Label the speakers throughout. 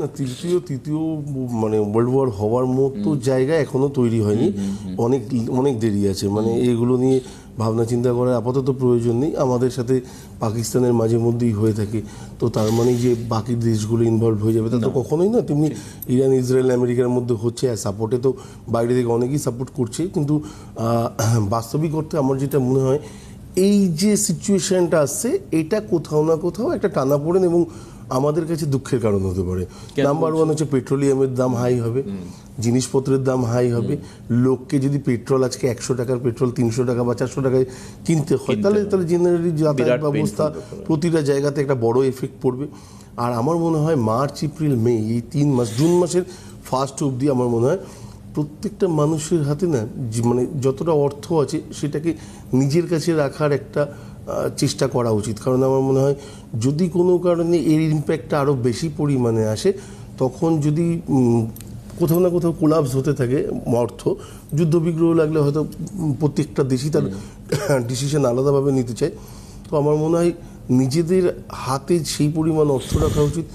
Speaker 1: না, তৃতীয় মানে ওয়ার্ল্ড ওয়ার হওয়ার মতো জায়গা এখনো তৈরি হয়নি। অনেক অনেক দেরি আছে, মানে এগুলো নিয়ে ভাবনা চিন্তা করার আপাতত প্রয়োজন নেই। আমাদের সাথে পাকিস্তানের মাঝে মধ্যেই হয়ে থাকে, তো তার মানে যে বাকি দেশগুলো ইনভলভ হয়ে যাবে তা তো কখনোই না। তেমনি ইরান, ইসরায়েল, আমেরিকার মধ্যে হচ্ছে, আর সাপোর্টে তো বাইরে থেকে অনেকেই সাপোর্ট করছে, কিন্তু বাস্তবিক অর্থে আমার যেটা মনে হয় এই যে সিচুয়েশনটা আসছে এটা কোথাও না কোথাও একটা টানাপোড়েন এবং আমাদের কাছে দুঃখের কারণ হতে পারে। নাম্বার ওয়ান হচ্ছে পেট্রোলিয়ামের দাম হাই হবে, জিনিসপত্রের দাম হাই হবে। লোককে যদি পেট্রোল আজকে 100 টাকার পেট্রোল 300 টাকা বা 400 টাকায় কিনতে হয়, তাহলে জেনারেলি যাতায়াত ব্যবস্থা প্রতিটা জায়গাতে একটা বড় এফেক্ট পড়বে। আর আমার মনে হয় মার্চ, এপ্রিল, মে এই 3 মাস, জুন মাসের ফার্স্ট অবধি আমার মনে হয় প্রত্যেকটা মানুষের হাতে না মানে যতটা অর্থ আছে সেটাকে নিজের কাছে রাখার একটা চেষ্টা করা উচিত। কারণ আমার মনে হয় যদি কোনো কারণে এর ইম্প্যাক্টটা আরও বেশি পরিমাণে আসে, তখন যদি কোথাও না কোথাও কোলাপস হতে থাকে অর্থ, যুদ্ধবিগ্রহ লাগলে হয়তো প্রত্যেকটা দেশই তার ডিসিশন আলাদাভাবে নিতে চায়। তো আমার মনে হয় নিজেদের হাতে সেই পরিমাণ অর্থ রাখা উচিত।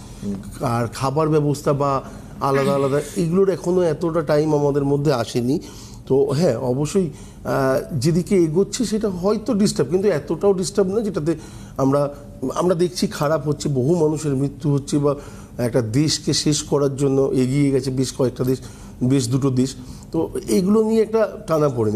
Speaker 1: আর খাবার ব্যবস্থা বা আলাদা আলাদা এগুলোর এখনও এতটা টাইম আমাদের মধ্যে আসেনি। তো হ্যাঁ, অবশ্যই যেদিকে এগোচ্ছে সেটা হয়তো ডিস্টার্ব, কিন্তু এতটাও ডিস্টার্ব না যেটাতে আমরা দেখছি খারাপ হচ্ছে, বহু মানুষের মৃত্যু হচ্ছে, বা একটা দেশকে শেষ করার জন্য এগিয়ে গেছে বেশ কয়েকটা দেশ, বেশ দুটো দেশ। তো এগুলো নিয়ে একটা টানাপোড়েন।